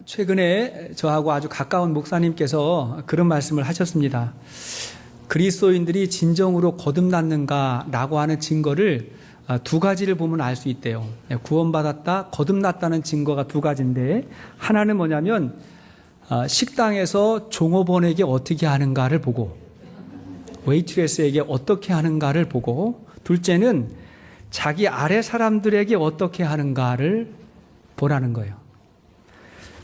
최근에 저하고 아주 가까운 목사님께서 그런 말씀을 하셨습니다. 그리스도인들이 진정으로 거듭났는가라고 하는 증거를 두 가지를 보면 알 수 있대요. 구원받았다, 거듭났다는 증거가 두 가지인데, 하나는 뭐냐면 식당에서 종업원에게 어떻게 하는가를 보고, 웨이트레스에게 어떻게 하는가를 보고, 둘째는 자기 아래 사람들에게 어떻게 하는가를 보라는 거예요.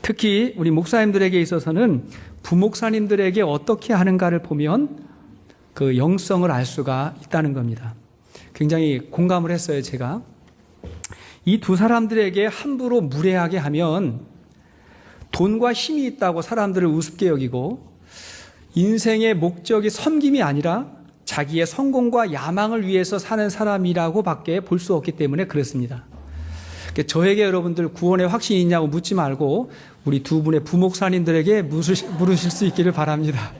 특히 우리 목사님들에게 있어서는 부목사님들에게 어떻게 하는가를 보면 그 영성을 알 수가 있다는 겁니다. 굉장히 공감을 했어요, 제가. 이 두 사람들에게 함부로 무례하게 하면 돈과 힘이 있다고 사람들을 우습게 여기고, 인생의 목적이 섬김이 아니라 자기의 성공과 야망을 위해서 사는 사람이라고 밖에 볼 수 없기 때문에 그렇습니다. 저에게 여러분들 구원의 확신이 있냐고 묻지 말고 우리 두 분의 부목사님들에게 물으실 수 있기를 바랍니다.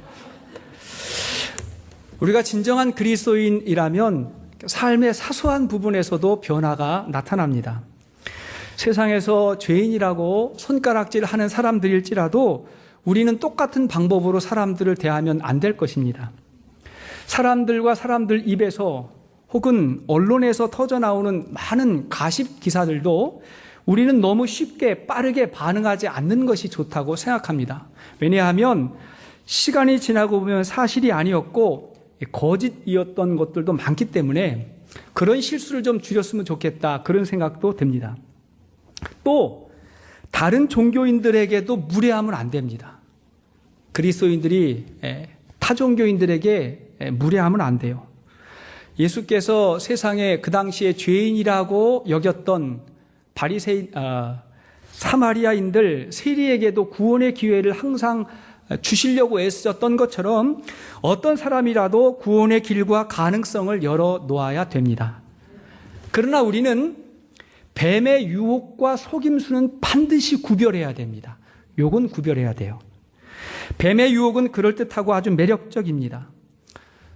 우리가 진정한 그리스도인이라면 삶의 사소한 부분에서도 변화가 나타납니다. 세상에서 죄인이라고 손가락질하는 사람들일지라도 우리는 똑같은 방법으로 사람들을 대하면 안 될 것입니다. 사람들과 사람들 입에서 혹은 언론에서 터져나오는 많은 가십 기사들도 우리는 너무 쉽게 빠르게 반응하지 않는 것이 좋다고 생각합니다. 왜냐하면 시간이 지나고 보면 사실이 아니었고 거짓이었던 것들도 많기 때문에 그런 실수를 좀 줄였으면 좋겠다, 그런 생각도 듭니다. 또 다른 종교인들에게도 무례하면 안 됩니다. 그리스도인들이 타 종교인들에게 무례하면 안 돼요. 예수께서 세상에 그 당시에 죄인이라고 여겼던 바리새인, 사마리아인들, 세리에게도 구원의 기회를 항상 주시려고 애쓰셨던 것처럼 어떤 사람이라도 구원의 길과 가능성을 열어 놓아야 됩니다. 그러나 우리는 뱀의 유혹과 속임수는 반드시 구별해야 됩니다. 요건 구별해야 돼요. 뱀의 유혹은 그럴듯하고 아주 매력적입니다.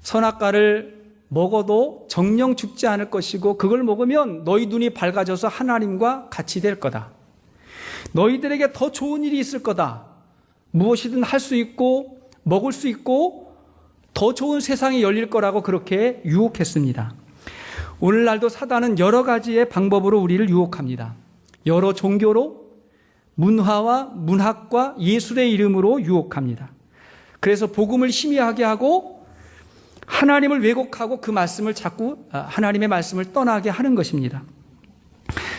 선악과를 먹어도 정령 죽지 않을 것이고, 그걸 먹으면 너희 눈이 밝아져서 하나님과 같이 될 거다. 너희들에게 더 좋은 일이 있을 거다. 무엇이든 할 수 있고 먹을 수 있고 더 좋은 세상이 열릴 거라고 그렇게 유혹했습니다. 오늘날도 사단은 여러 가지의 방법으로 우리를 유혹합니다. 여러 종교로, 문화와 문학과 예술의 이름으로 유혹합니다. 그래서 복음을 희미하게 하고 하나님을 왜곡하고 그 말씀을 자꾸 하나님의 말씀을 떠나게 하는 것입니다.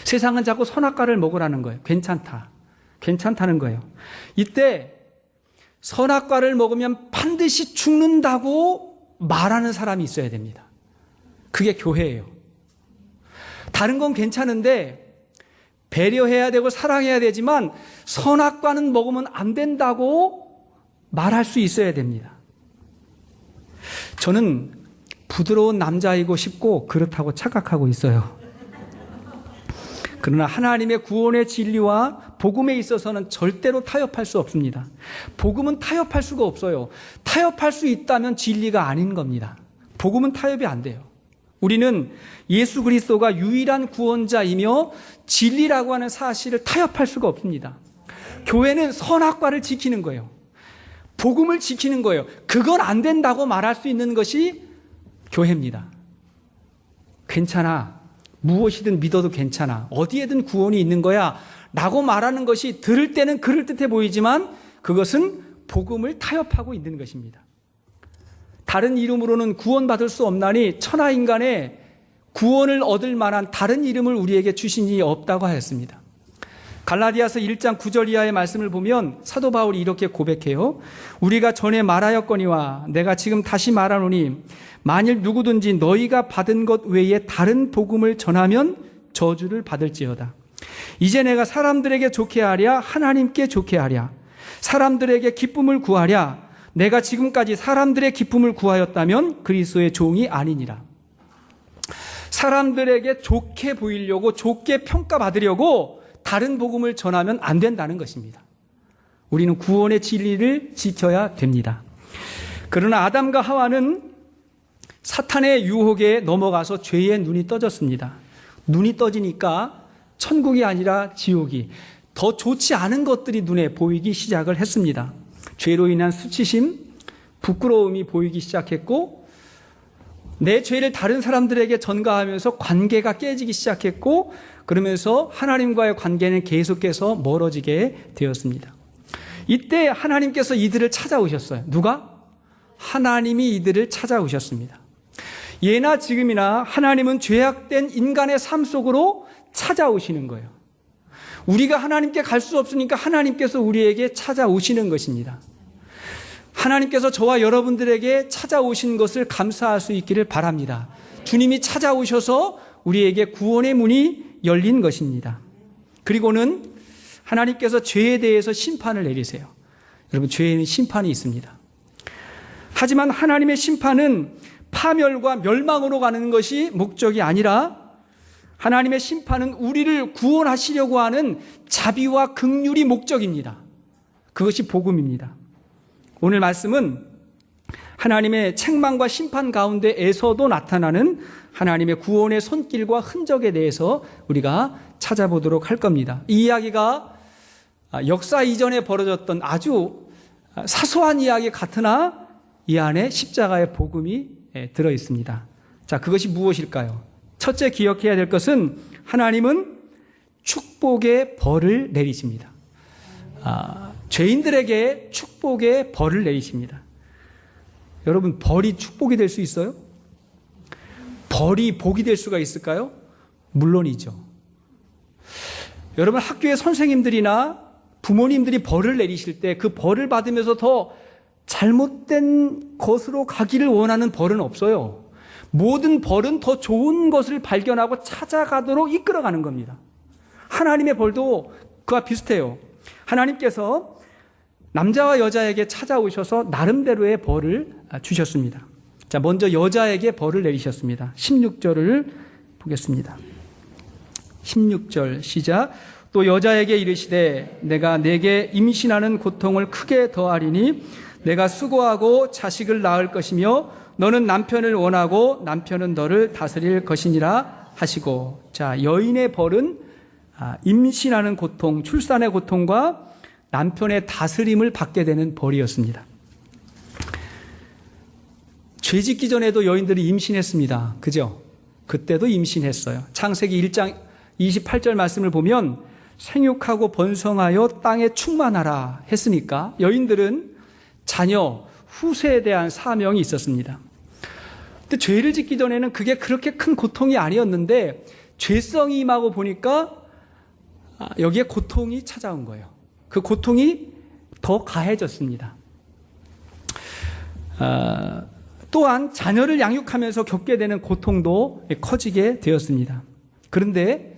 세상은 자꾸 선악과를 먹으라는 거예요. 괜찮다는 거예요. 이때 선악과를 먹으면 반드시 죽는다고 말하는 사람이 있어야 됩니다. 그게 교회예요. 다른 건 괜찮은데 배려해야 되고 사랑해야 되지만 선악과는 먹으면 안 된다고 말할 수 있어야 됩니다. 저는 부드러운 남자이고 싶고 그렇다고 착각하고 있어요. 그러나 하나님의 구원의 진리와 복음에 있어서는 절대로 타협할 수 없습니다. 복음은 타협할 수가 없어요. 타협할 수 있다면 진리가 아닌 겁니다. 복음은 타협이 안 돼요. 우리는 예수 그리스도가 유일한 구원자이며 진리라고 하는 사실을 타협할 수가 없습니다. 교회는 선악과를 지키는 거예요. 복음을 지키는 거예요. 그건 안 된다고 말할 수 있는 것이 교회입니다. 괜찮아. 무엇이든 믿어도 괜찮아. 어디에든 구원이 있는 거야. 라고 말하는 것이 들을 때는 그럴듯해 보이지만 그것은 복음을 타협하고 있는 것입니다. 다른 이름으로는 구원받을 수 없나니 천하인간의 구원을 얻을 만한 다른 이름을 우리에게 주신 이 없다고 하였습니다. 갈라디아서 1장 9절 이하의 말씀을 보면 사도 바울이 이렇게 고백해요. 우리가 전에 말하였거니와 내가 지금 다시 말하노니 만일 누구든지 너희가 받은 것 외에 다른 복음을 전하면 저주를 받을지어다. 이제 내가 사람들에게 좋게 하랴 하나님께 좋게 하랴 사람들에게 기쁨을 구하랴 내가 지금까지 사람들의 기쁨을 구하였다면 그리스도의 종이 아니니라. 사람들에게 좋게 보이려고 좋게 평가받으려고 다른 복음을 전하면 안 된다는 것입니다. 우리는 구원의 진리를 지켜야 됩니다. 그러나 아담과 하와는 사탄의 유혹에 넘어가서 죄의 눈이 떠졌습니다. 눈이 떠지니까 천국이 아니라 지옥이, 더 좋지 않은 것들이 눈에 보이기 시작을 했습니다. 죄로 인한 수치심, 부끄러움이 보이기 시작했고, 내 죄를 다른 사람들에게 전가하면서 관계가 깨지기 시작했고, 그러면서 하나님과의 관계는 계속해서 멀어지게 되었습니다. 이때 하나님께서 이들을 찾아오셨어요. 누가? 하나님이 이들을 찾아오셨습니다. 예나 지금이나 하나님은 죄악된 인간의 삶 속으로 찾아오시는 거예요. 우리가 하나님께 갈 수 없으니까 하나님께서 우리에게 찾아오시는 것입니다. 하나님께서 저와 여러분들에게 찾아오신 것을 감사할 수 있기를 바랍니다. 주님이 찾아오셔서 우리에게 구원의 문이 열린 것입니다. 그리고는 하나님께서 죄에 대해서 심판을 내리세요. 여러분, 죄에는 심판이 있습니다. 하지만 하나님의 심판은 파멸과 멸망으로 가는 것이 목적이 아니라 하나님의 심판은 우리를 구원하시려고 하는 자비와 긍휼이 목적입니다. 그것이 복음입니다. 오늘 말씀은 하나님의 책망과 심판 가운데에서도 나타나는 하나님의 구원의 손길과 흔적에 대해서 우리가 찾아보도록 할 겁니다. 이 이야기가 역사 이전에 벌어졌던 아주 사소한 이야기 같으나 이 안에 십자가의 복음이 들어 있습니다. 자, 그것이 무엇일까요? 첫째 기억해야 될 것은 하나님은 축복의 벌을 내리십니다. 죄인들에게 축복의 벌을 내리십니다. 여러분, 벌이 축복이 될 수 있어요? 벌이 복이 될 수가 있을까요? 물론이죠. 여러분, 학교의 선생님들이나 부모님들이 벌을 내리실 때 그 벌을 받으면서 더 잘못된 것으로 가기를 원하는 벌은 없어요. 모든 벌은 더 좋은 것을 발견하고 찾아가도록 이끌어가는 겁니다. 하나님의 벌도 그와 비슷해요. 하나님께서 남자와 여자에게 찾아오셔서 나름대로의 벌을 주셨습니다. 자, 먼저 여자에게 벌을 내리셨습니다. 16절을 보겠습니다. 16절 시작. 또 여자에게 이르시되 내가 내게 임신하는 고통을 크게 더하리니 내가 수고하고 자식을 낳을 것이며 너는 남편을 원하고 남편은 너를 다스릴 것이니라 하시고. 자, 여인의 벌은 임신하는 고통, 출산의 고통과 남편의 다스림을 받게 되는 벌이었습니다. 죄 짓기 전에도 여인들이 임신했습니다. 그죠? 그때도 임신했어요. 창세기 1장 28절 말씀을 보면 생육하고 번성하여 땅에 충만하라 했으니까 여인들은 자녀, 후세에 대한 사명이 있었습니다. 근데 죄를 짓기 전에는 그게 그렇게 큰 고통이 아니었는데 죄성이 임하고 보니까 여기에 고통이 찾아온 거예요. 그 고통이 더 가해졌습니다. 또한 자녀를 양육하면서 겪게 되는 고통도 커지게 되었습니다. 그런데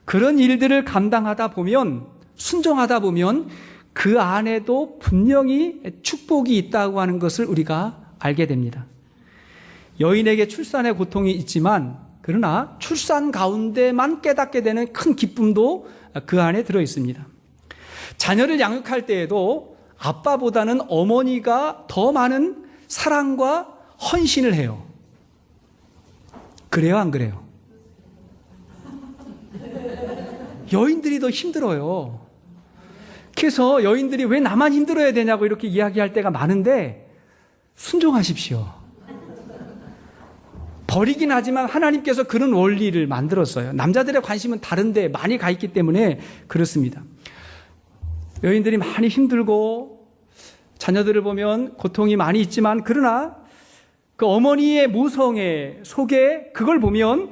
그런 일들을 감당하다 보면, 순종하다 보면 그 안에도 분명히 축복이 있다고 하는 것을 우리가 알게 됩니다. 여인에게 출산의 고통이 있지만 그러나 출산 가운데만 깨닫게 되는 큰 기쁨도 그 안에 들어 있습니다. 자녀를 양육할 때에도 아빠보다는 어머니가 더 많은 사랑과 헌신을 해요. 그래요, 안 그래요? 여인들이 더 힘들어요. 그래서 여인들이 왜 나만 힘들어야 되냐고 이렇게 이야기할 때가 많은데 순종하십시오. 버리긴 하지만 하나님께서 그런 원리를 만들었어요. 남자들의 관심은 다른데 많이 가 있기 때문에 그렇습니다. 여인들이 많이 힘들고 자녀들을 보면 고통이 많이 있지만 그러나 그 어머니의 모성애 속에 그걸 보면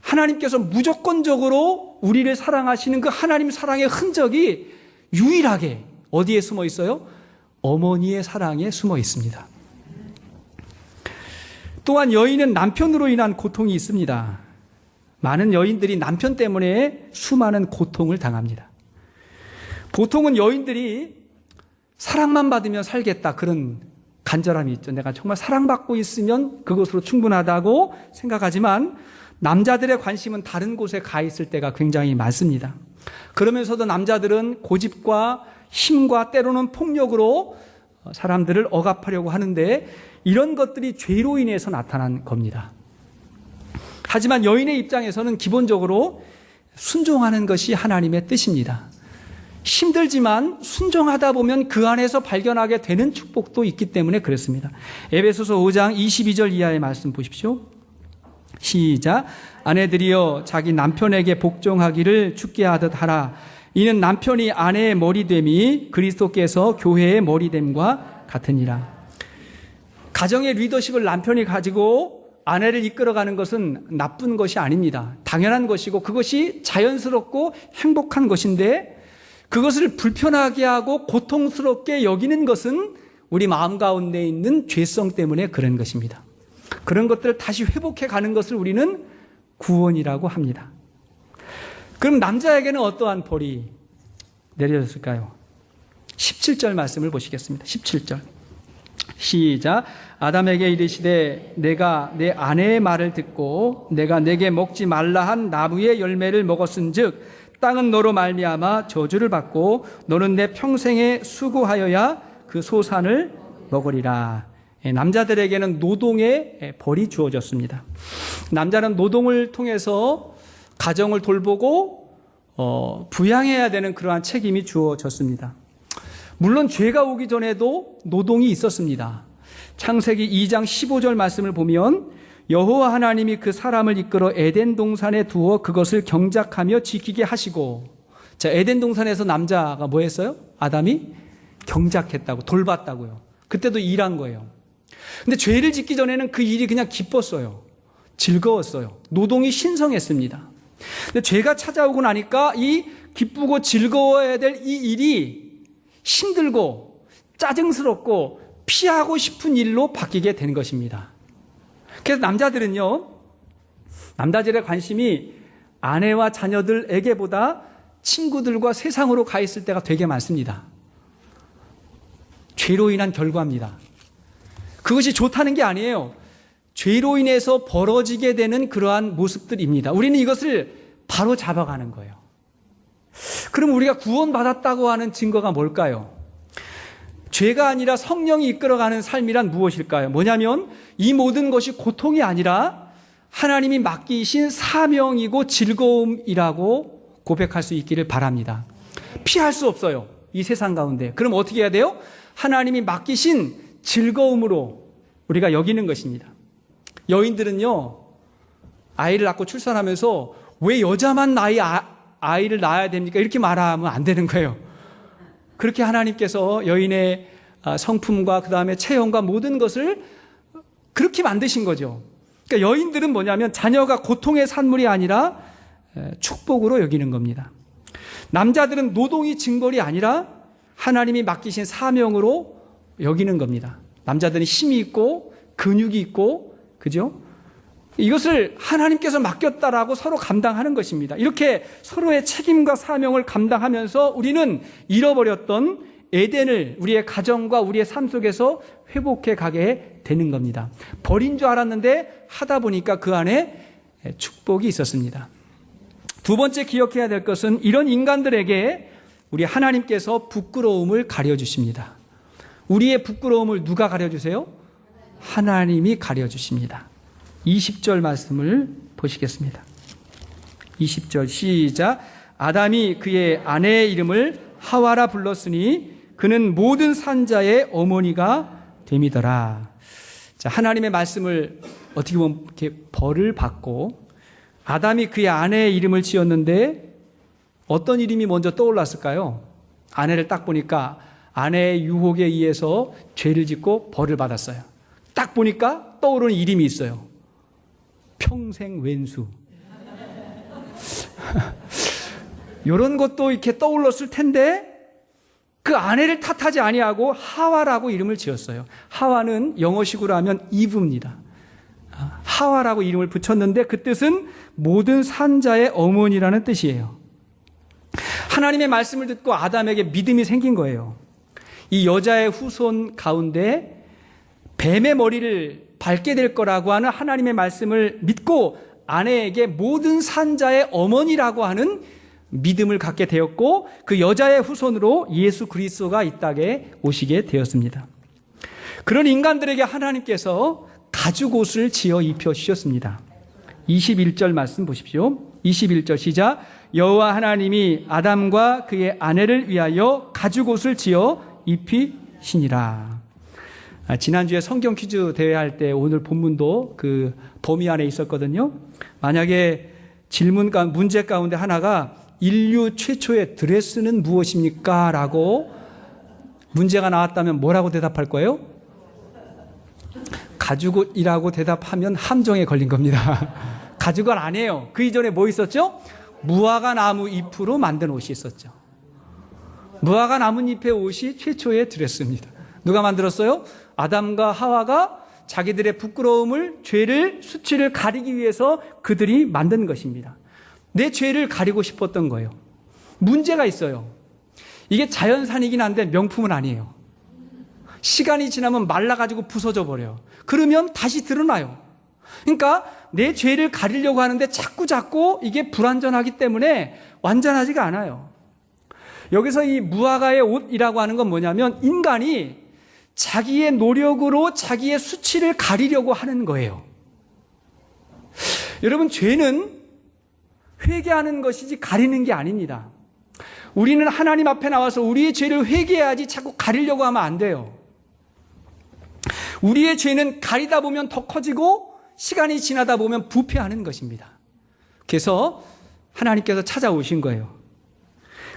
하나님께서 무조건적으로 우리를 사랑하시는 그 하나님 사랑의 흔적이 유일하게 어디에 숨어 있어요? 어머니의 사랑에 숨어 있습니다. 또한 여인은 남편으로 인한 고통이 있습니다. 많은 여인들이 남편 때문에 수많은 고통을 당합니다. 보통은 여인들이 사랑만 받으면 살겠다 그런 간절함이 있죠. 내가 정말 사랑받고 있으면 그것으로 충분하다고 생각하지만 남자들의 관심은 다른 곳에 가 있을 때가 굉장히 많습니다. 그러면서도 남자들은 고집과 힘과 때로는 폭력으로 사람들을 억압하려고 하는데 이런 것들이 죄로 인해서 나타난 겁니다. 하지만 여인의 입장에서는 기본적으로 순종하는 것이 하나님의 뜻입니다. 힘들지만 순종하다 보면 그 안에서 발견하게 되는 축복도 있기 때문에 그렇습니다. 에베소서 5장 22절 이하의 말씀 보십시오. 시작. 아내들이여 자기 남편에게 복종하기를 죽게 하듯 하라. 이는 남편이 아내의 머리됨이 그리스도께서 교회의 머리됨과 같으니라. 가정의 리더십을 남편이 가지고 아내를 이끌어가는 것은 나쁜 것이 아닙니다. 당연한 것이고 그것이 자연스럽고 행복한 것인데, 그것을 불편하게 하고 고통스럽게 여기는 것은 우리 마음 가운데 있는 죄성 때문에 그런 것입니다. 그런 것들을 다시 회복해 가는 것을 우리는 구원이라고 합니다. 그럼 남자에게는 어떠한 벌이 내려졌을까요? 17절 말씀을 보시겠습니다. 17절 시작. 아담에게 이르시되 내가 내 아내의 말을 듣고 내가 내게 먹지 말라 한 나무의 열매를 먹었은즉 땅은 너로 말미암아 저주를 받고 너는 내 평생에 수고하여야 그 소산을 먹으리라. 남자들에게는 노동의 벌이 주어졌습니다. 남자는 노동을 통해서 가정을 돌보고 부양해야 되는 그러한 책임이 주어졌습니다. 물론 죄가 오기 전에도 노동이 있었습니다. 창세기 2장 15절 말씀을 보면 여호와 하나님이 그 사람을 이끌어 에덴 동산에 두어 그것을 경작하며 지키게 하시고, 자, 에덴 동산에서 남자가 뭐 했어요? 아담이 경작했다고, 돌봤다고요. 그때도 일한 거예요. 근데 죄를 짓기 전에는 그 일이 그냥 기뻤어요. 즐거웠어요. 노동이 신성했습니다. 근데 죄가 찾아오고 나니까 이 기쁘고 즐거워야 될 이 일이 힘들고 짜증스럽고 피하고 싶은 일로 바뀌게 된 것입니다. 그래서 남자들의 관심이 아내와 자녀들에게보다 친구들과 세상으로 가 있을 때가 되게 많습니다. 죄로 인한 결과입니다. 그것이 좋다는 게 아니에요. 죄로 인해서 벌어지게 되는 그러한 모습들입니다. 우리는 이것을 바로 잡아가는 거예요. 그럼 우리가 구원받았다고 하는 증거가 뭘까요? 죄가 아니라 성령이 이끌어가는 삶이란 무엇일까요? 뭐냐면 이 모든 것이 고통이 아니라 하나님이 맡기신 사명이고 즐거움이라고 고백할 수 있기를 바랍니다. 피할 수 없어요. 이 세상 가운데. 그럼 어떻게 해야 돼요? 하나님이 맡기신 즐거움으로 우리가 여기는 것입니다. 여인들은요, 아이를 낳고 출산하면서 왜 여자만 아이를 낳아야 됩니까? 이렇게 말하면 안 되는 거예요. 그렇게 하나님께서 여인의 성품과 그 다음에 체형과 모든 것을 그렇게 만드신 거죠. 그러니까 여인들은 뭐냐면 자녀가 고통의 산물이 아니라 축복으로 여기는 겁니다. 남자들은 노동이 증거리 아니라 하나님이 맡기신 사명으로 여기는 겁니다. 남자들은 힘이 있고 근육이 있고, 그죠? 이것을 하나님께서 맡겼다라고 서로 감당하는 것입니다. 이렇게 서로의 책임과 사명을 감당하면서 우리는 잃어버렸던 에덴을 우리의 가정과 우리의 삶 속에서 회복해 가게 되는 겁니다. 버린 줄 알았는데 하다 보니까 그 안에 축복이 있었습니다. 두 번째 기억해야 될 것은 이런 인간들에게 우리 하나님께서 부끄러움을 가려주십니다. 우리의 부끄러움을 누가 가려주세요? 하나님이 가려주십니다. 20절 말씀을 보시겠습니다. 20절 시작. 아담이 그의 아내의 이름을 하와라 불렀으니 그는 모든 산자의 어머니가 됨이더라. 자, 하나님의 말씀을 어떻게 보면 이렇게 벌을 받고 아담이 그의 아내의 이름을 지었는데 어떤 이름이 먼저 떠올랐을까요? 아내를 딱 보니까 아내의 유혹에 의해서 죄를 짓고 벌을 받았어요. 딱 보니까 떠오르는 이름이 있어요. 평생 왼수. 이런 것도 이렇게 떠올랐을 텐데 그 아내를 탓하지 아니하고 하와라고 이름을 지었어요. 하와는 영어식으로 하면 이브입니다. 하와라고 이름을 붙였는데 그 뜻은 모든 산자의 어머니라는 뜻이에요. 하나님의 말씀을 듣고 아담에게 믿음이 생긴 거예요. 이 여자의 후손 가운데 뱀의 머리를 밟게 될 거라고 하는 하나님의 말씀을 믿고 아내에게 모든 산자의 어머니라고 하는 믿음을 갖게 되었고 그 여자의 후손으로 예수 그리스도가 이 땅에 오시게 되었습니다. 그런 인간들에게 하나님께서 가죽옷을 지어 입혀 주셨습니다. 21절 말씀 보십시오. 21절 시작. 여호와 하나님이 아담과 그의 아내를 위하여 가죽옷을 지어 입히시니라. 지난주에 성경 퀴즈 대회할 때 오늘 본문도 그 범위 안에 있었거든요. 만약에 문제 가운데 하나가 인류 최초의 드레스는 무엇입니까? 라고 문제가 나왔다면 뭐라고 대답할 거예요? 가죽옷이라고 대답하면 함정에 걸린 겁니다. 가죽은 아니에요. 그 이전에 뭐 있었죠? 무화과 나무 잎으로 만든 옷이 있었죠. 무화과 나뭇잎의 옷이 최초의 드레스입니다. 누가 만들었어요? 아담과 하와가 자기들의 부끄러움을, 죄를, 수치를 가리기 위해서 그들이 만든 것입니다. 내 죄를 가리고 싶었던 거예요. 문제가 있어요. 이게 자연산이긴 한데 명품은 아니에요. 시간이 지나면 말라가지고 부서져 버려요. 그러면 다시 드러나요. 그러니까 내 죄를 가리려고 하는데 자꾸 이게 불완전하기 때문에 완전하지가 않아요. 여기서 이 무화과의 옷이라고 하는 건 뭐냐면 인간이 자기의 노력으로 자기의 수치를 가리려고 하는 거예요. 여러분, 죄는 회개하는 것이지 가리는 게 아닙니다. 우리는 하나님 앞에 나와서 우리의 죄를 회개해야지 자꾸 가리려고 하면 안 돼요. 우리의 죄는 가리다 보면 더 커지고 시간이 지나다 보면 부패하는 것입니다. 그래서 하나님께서 찾아오신 거예요.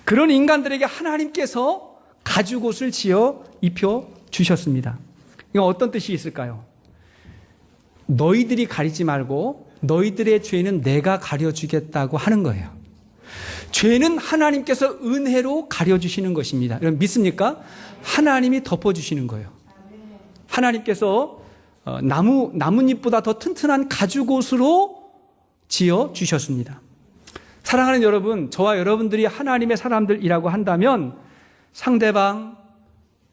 그런 인간들에게 하나님께서 가죽옷을 지어 입혀 주셨습니다. 이건 어떤 뜻이 있을까요? 너희들이 가리지 말고 너희들의 죄는 내가 가려주겠다고 하는 거예요. 죄는 하나님께서 은혜로 가려주시는 것입니다. 여러분 믿습니까? 하나님이 덮어주시는 거예요. 하나님께서 나뭇잎보다 더 튼튼한 가죽옷으로 지어 주셨습니다. 사랑하는 여러분, 저와 여러분들이 하나님의 사람들이라고 한다면 상대방,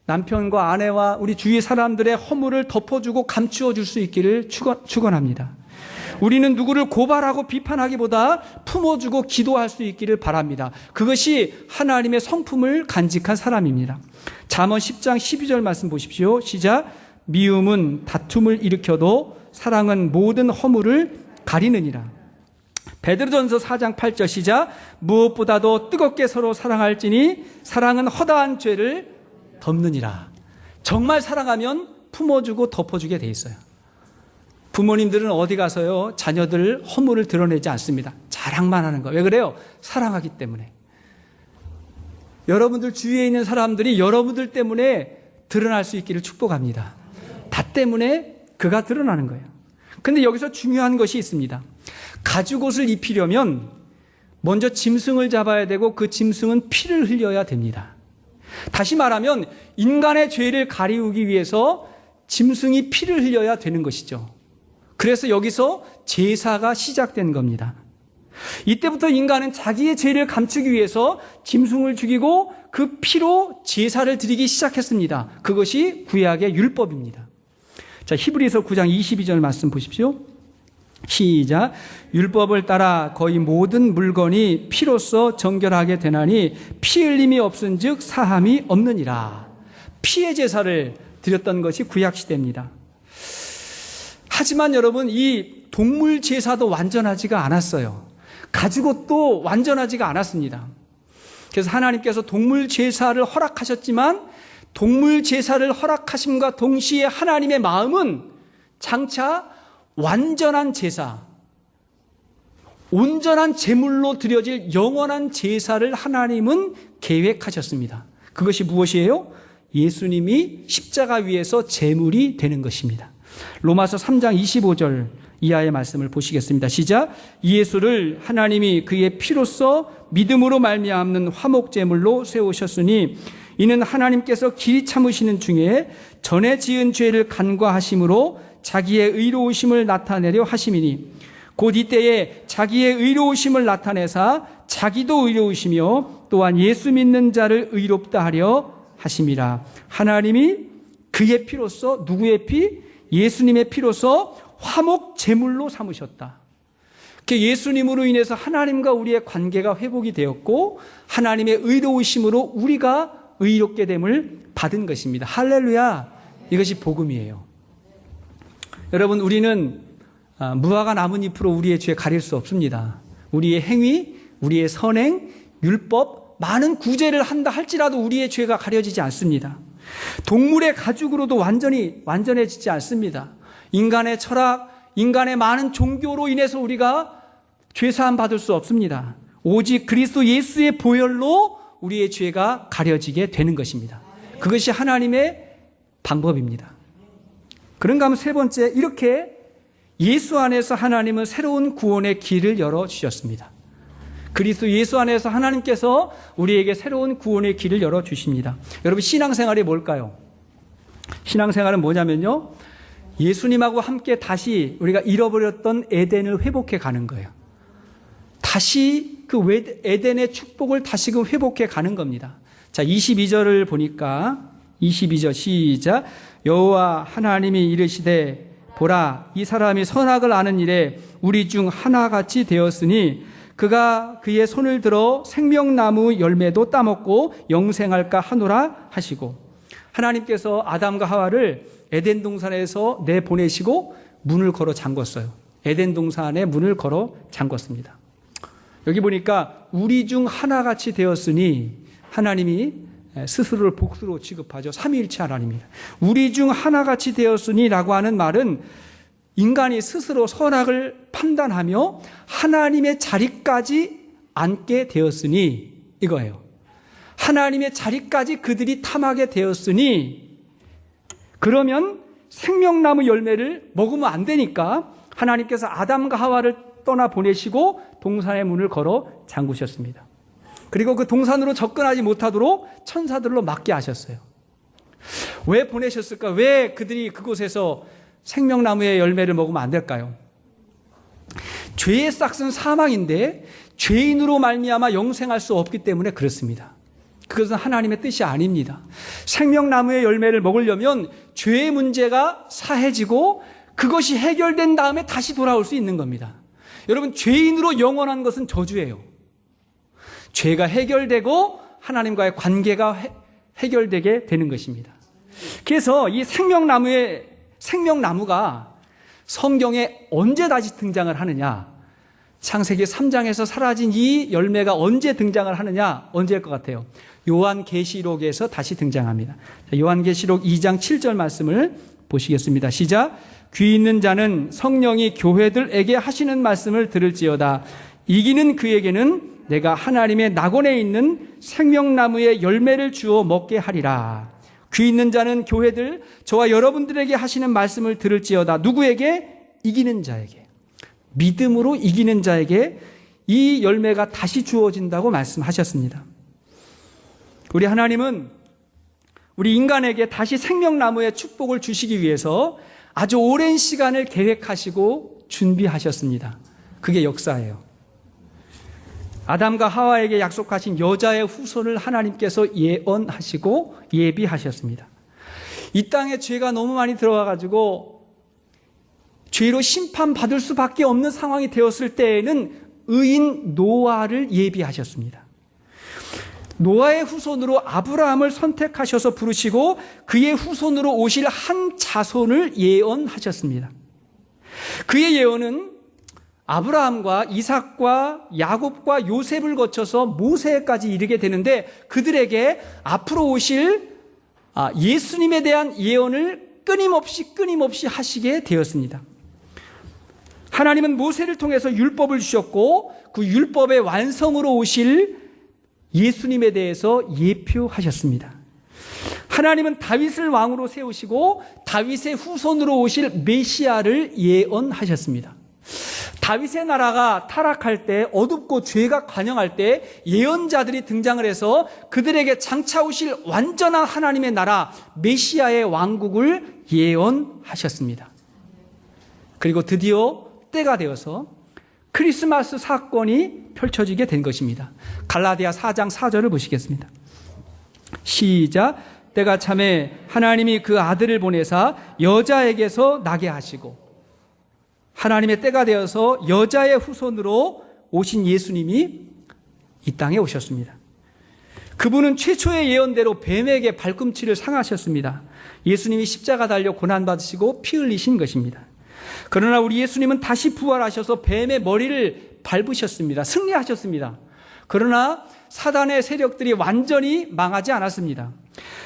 남편과 아내와 우리 주위 사람들의 허물을 덮어주고 감추어 줄 수 있기를 축원합니다. 우리는 누구를 고발하고 비판하기보다 품어주고 기도할 수 있기를 바랍니다. 그것이 하나님의 성품을 간직한 사람입니다. 잠언 10장 12절 말씀 보십시오. 시작. 미움은 다툼을 일으켜도 사랑은 모든 허물을 가리느니라. 베드로전서 4장 8절 시작. 무엇보다도 뜨겁게 서로 사랑할지니 사랑은 허다한 죄를 덮느니라. 정말 사랑하면 품어주고 덮어주게 돼 있어요. 부모님들은 어디 가서요 자녀들 허물을 드러내지 않습니다. 자랑만 하는 거. 왜 그래요? 사랑하기 때문에. 여러분들 주위에 있는 사람들이 여러분들 때문에 드러날 수 있기를 축복합니다. 다 때문에 그가 드러나는 거예요. 근데 여기서 중요한 것이 있습니다. 가죽옷을 입히려면 먼저 짐승을 잡아야 되고 그 짐승은 피를 흘려야 됩니다. 다시 말하면 인간의 죄를 가리우기 위해서 짐승이 피를 흘려야 되는 것이죠. 그래서 여기서 제사가 시작된 겁니다. 이때부터 인간은 자기의 죄를 감추기 위해서 짐승을 죽이고 그 피로 제사를 드리기 시작했습니다. 그것이 구약의 율법입니다. 자, 히브리서 9장 22절 말씀 보십시오. 시작. 율법을 따라 거의 모든 물건이 피로써 정결하게 되나니 피 흘림이 없은즉 사함이 없느니라. 피의 제사를 드렸던 것이 구약 시대입니다. 하지만 여러분, 이 동물 제사도 완전하지가 않았어요. 가죽옷도 완전하지가 않았습니다. 그래서 하나님께서 동물 제사를 허락하셨지만 동물 제사를 허락하심과 동시에 하나님의 마음은 장차 완전한 제사, 온전한 제물로 드려질 영원한 제사를 하나님은 계획하셨습니다. 그것이 무엇이에요? 예수님이 십자가 위에서 제물이 되는 것입니다. 로마서 3장 25절 이하의 말씀을 보시겠습니다. 시작. 예수를 하나님이 그의 피로써 믿음으로 말미암는 화목제물로 세우셨으니 이는 하나님께서 길이 참으시는 중에 전에 지은 죄를 간과하심으로 자기의 의로우심을 나타내려 하심이니 곧 이때에 자기의 의로우심을 나타내사 자기도 의로우시며 또한 예수 믿는 자를 의롭다 하려 하심이라. 하나님이 그의 피로써, 누구의 피? 예수님의 피로써 화목 제물로 삼으셨다. 예수님으로 인해서 하나님과 우리의 관계가 회복이 되었고 하나님의 의로우심으로 우리가 의롭게 됨을 받은 것입니다. 할렐루야. 이것이 복음이에요. 여러분, 우리는 무화과 나뭇잎으로 우리의 죄 가릴 수 없습니다. 우리의 행위, 우리의 선행, 율법, 많은 구제를 한다 할지라도 우리의 죄가 가려지지 않습니다. 동물의 가죽으로도 완전해지지 않습니다. 인간의 철학, 인간의 많은 종교로 인해서 우리가 죄사함 받을 수 없습니다. 오직 그리스도 예수의 보혈로 우리의 죄가 가려지게 되는 것입니다. 그것이 하나님의 방법입니다. 그런가 하면 세 번째, 이렇게 예수 안에서 하나님은 새로운 구원의 길을 열어주셨습니다. 그리스도 예수 안에서 하나님께서 우리에게 새로운 구원의 길을 열어주십니다. 여러분, 신앙생활이 뭘까요? 신앙생활은 뭐냐면요, 예수님하고 함께 다시 우리가 잃어버렸던 에덴을 회복해 가는 거예요. 다시 그 에덴의 축복을 다시금 회복해 가는 겁니다. 자, 22절을 보니까 22절 시작. 여호와 하나님이 이르시되 보라, 이 사람이 선악을 아는 일에 우리 중 하나같이 되었으니 그가 그의 손을 들어 생명나무 열매도 따먹고 영생할까 하노라 하시고, 하나님께서 아담과 하와를 에덴 동산에서 내보내시고 문을 걸어 잠궜어요. 에덴 동산에 문을 걸어 잠궜습니다. 여기 보니까 우리 중 하나같이 되었으니 하나님이 스스로를 복수로 취급하죠. 삼위일체 하나님입니다. 우리 중 하나같이 되었으니라고 하는 말은 인간이 스스로 선악을 판단하며 하나님의 자리까지 앉게 되었으니 이거예요. 하나님의 자리까지 그들이 탐하게 되었으니, 그러면 생명나무 열매를 먹으면 안 되니까 하나님께서 아담과 하와를 떠나보내시고 동산의 문을 걸어 잠그셨습니다. 그리고 그 동산으로 접근하지 못하도록 천사들로 막게 하셨어요. 왜 보내셨을까? 왜 그들이 그곳에서 생명나무의 열매를 먹으면 안 될까요? 죄의 싹은 사망인데 죄인으로 말미암아 영생할 수 없기 때문에 그렇습니다. 그것은 하나님의 뜻이 아닙니다. 생명나무의 열매를 먹으려면 죄의 문제가 사해지고 그것이 해결된 다음에 다시 돌아올 수 있는 겁니다. 여러분, 죄인으로 영원한 것은 저주예요. 죄가 해결되고 하나님과의 관계가 해결되게 되는 것입니다. 그래서 이 생명나무가 성경에 언제 다시 등장을 하느냐? 창세기 3장에서 사라진 이 열매가 언제 등장을 하느냐? 언제일 것 같아요? 요한계시록에서 다시 등장합니다. 요한계시록 2장 7절 말씀을 보시겠습니다. 시작. 귀 있는 자는 성령이 교회들에게 하시는 말씀을 들을지어다. 이기는 그에게는 내가 하나님의 낙원에 있는 생명나무의 열매를 주어 먹게 하리라. 귀 있는 자는 교회들, 저와 여러분들에게 하시는 말씀을 들을지어다. 누구에게? 이기는 자에게. 믿음으로 이기는 자에게 이 열매가 다시 주어진다고 말씀하셨습니다. 우리 하나님은 우리 인간에게 다시 생명나무의 축복을 주시기 위해서 아주 오랜 시간을 계획하시고 준비하셨습니다. 그게 역사예요. 아담과 하와에게 약속하신 여자의 후손을 하나님께서 예언하시고 예비하셨습니다. 이 땅에 죄가 너무 많이 들어와가지고 죄로 심판받을 수밖에 없는 상황이 되었을 때에는 의인 노아를 예비하셨습니다. 노아의 후손으로 아브라함을 선택하셔서 부르시고 그의 후손으로 오실 한 자손을 예언하셨습니다. 그의 예언은 아브라함과 이삭과 야곱과 요셉을 거쳐서 모세까지 이르게 되는데, 그들에게 앞으로 오실 예수님에 대한 예언을 끊임없이 하시게 되었습니다. 하나님은 모세를 통해서 율법을 주셨고 그 율법의 완성으로 오실 예수님에 대해서 예표하셨습니다. 하나님은 다윗을 왕으로 세우시고 다윗의 후손으로 오실 메시아를 예언하셨습니다. 다윗의 나라가 타락할 때, 어둡고 죄가 관영할 때 예언자들이 등장을 해서 그들에게 장차 오실 완전한 하나님의 나라 메시아의 왕국을 예언하셨습니다. 그리고 드디어 때가 되어서 크리스마스 사건이 펼쳐지게 된 것입니다. 갈라디아 4장 4절을 보시겠습니다. 시작. 때가 참에 하나님이 그 아들을 보내사 여자에게서 나게 하시고, 하나님의 때가 되어서 여자의 후손으로 오신 예수님이 이 땅에 오셨습니다. 그분은 최초의 예언대로 뱀에게 발꿈치를 상하셨습니다. 예수님이 십자가 달려 고난받으시고 피 흘리신 것입니다. 그러나 우리 예수님은 다시 부활하셔서 뱀의 머리를 밟으셨습니다. 승리하셨습니다. 그러나 사단의 세력들이 완전히 망하지 않았습니다.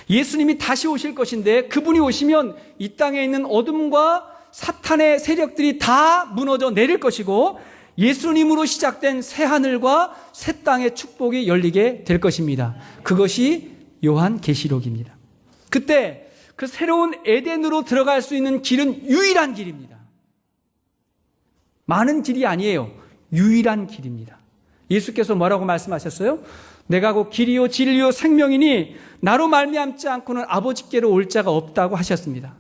예수님이 다시 오실 것인데 그분이 오시면 이 땅에 있는 어둠과 사탄의 세력들이 다 무너져 내릴 것이고 예수님으로 시작된 새 하늘과 새 땅의 축복이 열리게 될 것입니다. 그것이 요한계시록입니다. 그때 그 새로운 에덴으로 들어갈 수 있는 길은 유일한 길입니다. 많은 길이 아니에요. 유일한 길입니다. 예수께서 뭐라고 말씀하셨어요? 내가 곧 길이요 진리요 생명이니 나로 말미암지 않고는 아버지께로 올 자가 없다고 하셨습니다.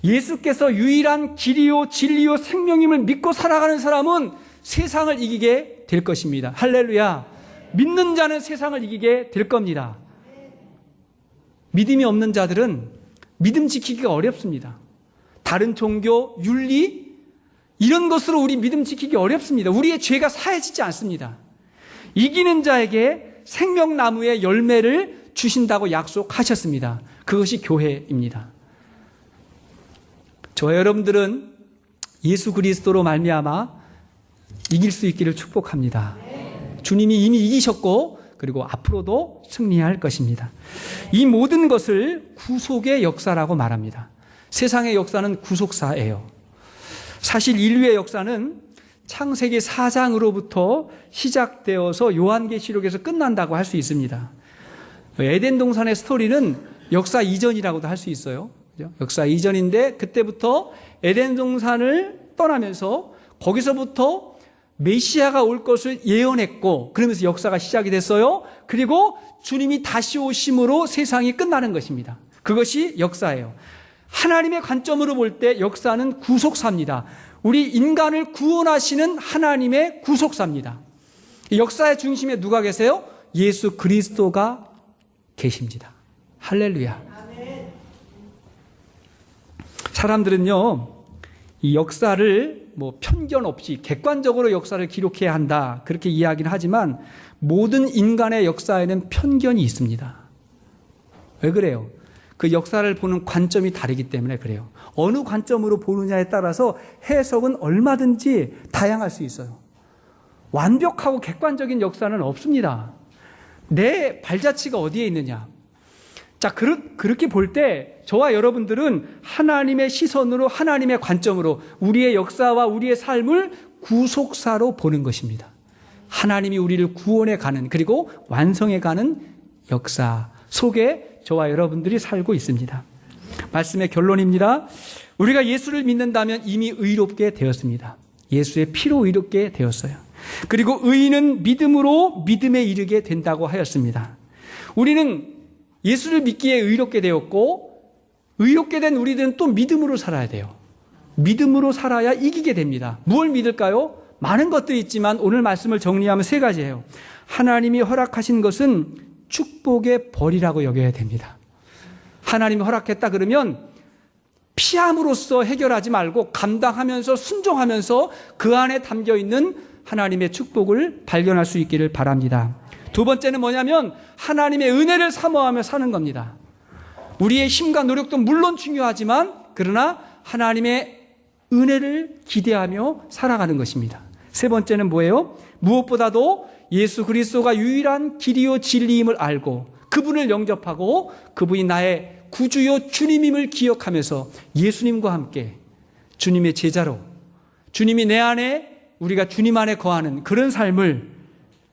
예수께서 유일한 길이요 진리요 생명임을 믿고 살아가는 사람은 세상을 이기게 될 것입니다. 할렐루야. 믿는 자는 세상을 이기게 될 겁니다. 믿음이 없는 자들은 믿음 지키기가 어렵습니다. 다른 종교, 윤리 이런 것으로 우리 믿음 지키기 어렵습니다. 우리의 죄가 사해지지 않습니다. 이기는 자에게 생명나무의 열매를 주신다고 약속하셨습니다. 그것이 교회입니다. 저와 여러분들은 예수 그리스도로 말미암아 이길 수 있기를 축복합니다. 주님이 이미 이기셨고 그리고 앞으로도 승리할 것입니다. 이 모든 것을 구속의 역사라고 말합니다. 세상의 역사는 구속사예요. 사실 인류의 역사는 창세기 4장으로부터 시작되어서 요한계시록에서 끝난다고 할 수 있습니다. 에덴 동산의 스토리는 역사 이전이라고도 할 수 있어요. 역사 이전인데 그때부터 에덴 동산을 떠나면서 거기서부터 메시아가 올 것을 예언했고 그러면서 역사가 시작이 됐어요. 그리고 주님이 다시 오심으로 세상이 끝나는 것입니다. 그것이 역사예요. 하나님의 관점으로 볼 때 역사는 구속사입니다. 우리 인간을 구원하시는 하나님의 구속사입니다. 역사의 중심에 누가 계세요? 예수 그리스도가 계십니다. 할렐루야. 사람들은요, 이 역사를 편견 없이 객관적으로 역사를 기록해야 한다 그렇게 이야기는 하지만 모든 인간의 역사에는 편견이 있습니다. 왜 그래요? 그 역사를 보는 관점이 다르기 때문에 그래요. 어느 관점으로 보느냐에 따라서 해석은 얼마든지 다양할 수 있어요. 완벽하고 객관적인 역사는 없습니다. 내 발자취가 어디에 있느냐. 자, 그렇게 볼 때 저와 여러분들은 하나님의 시선으로 하나님의 관점으로 우리의 역사와 우리의 삶을 구속사로 보는 것입니다. 하나님이 우리를 구원해 가는 그리고 완성해 가는 역사 속에 저와 여러분들이 살고 있습니다. 말씀의 결론입니다. 우리가 예수를 믿는다면 이미 의롭게 되었습니다. 예수의 피로 의롭게 되었어요. 그리고 의인은 믿음으로 믿음에 이르게 된다고 하였습니다. 우리는 예수를 믿기에 의롭게 되었고 의롭게 된 우리들은 또 믿음으로 살아야 돼요. 믿음으로 살아야 이기게 됩니다. 무엇을 믿을까요? 많은 것들이 있지만 오늘 말씀을 정리하면 세 가지예요. 하나님이 허락하신 것은 축복의 벌이라고 여겨야 됩니다. 하나님이 허락했다 그러면 피함으로써 해결하지 말고 감당하면서 순종하면서 그 안에 담겨있는 하나님의 축복을 발견할 수 있기를 바랍니다. 두 번째는 뭐냐면 하나님의 은혜를 사모하며 사는 겁니다. 우리의 힘과 노력도 물론 중요하지만 그러나 하나님의 은혜를 기대하며 살아가는 것입니다. 세 번째는 뭐예요? 무엇보다도 예수 그리스도가 유일한 길이요 진리임을 알고 그분을 영접하고 그분이 나의 구주요 주님임을 기억하면서 예수님과 함께 주님의 제자로 주님이 내 안에 우리가 주님 안에 거하는 그런 삶을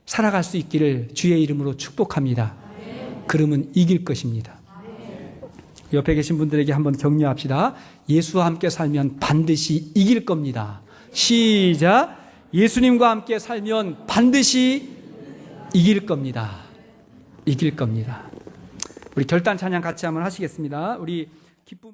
살아갈 수 있기를 주의 이름으로 축복합니다. 그러면 이길 것입니다. 옆에 계신 분들에게 한번 격려합시다. 예수와 함께 살면 반드시 이길 겁니다. 시작. 예수님과 함께 살면 반드시 이길 겁니다. 이길 겁니다. 우리 결단 찬양 같이 한번 하시겠습니다. 우리 기쁨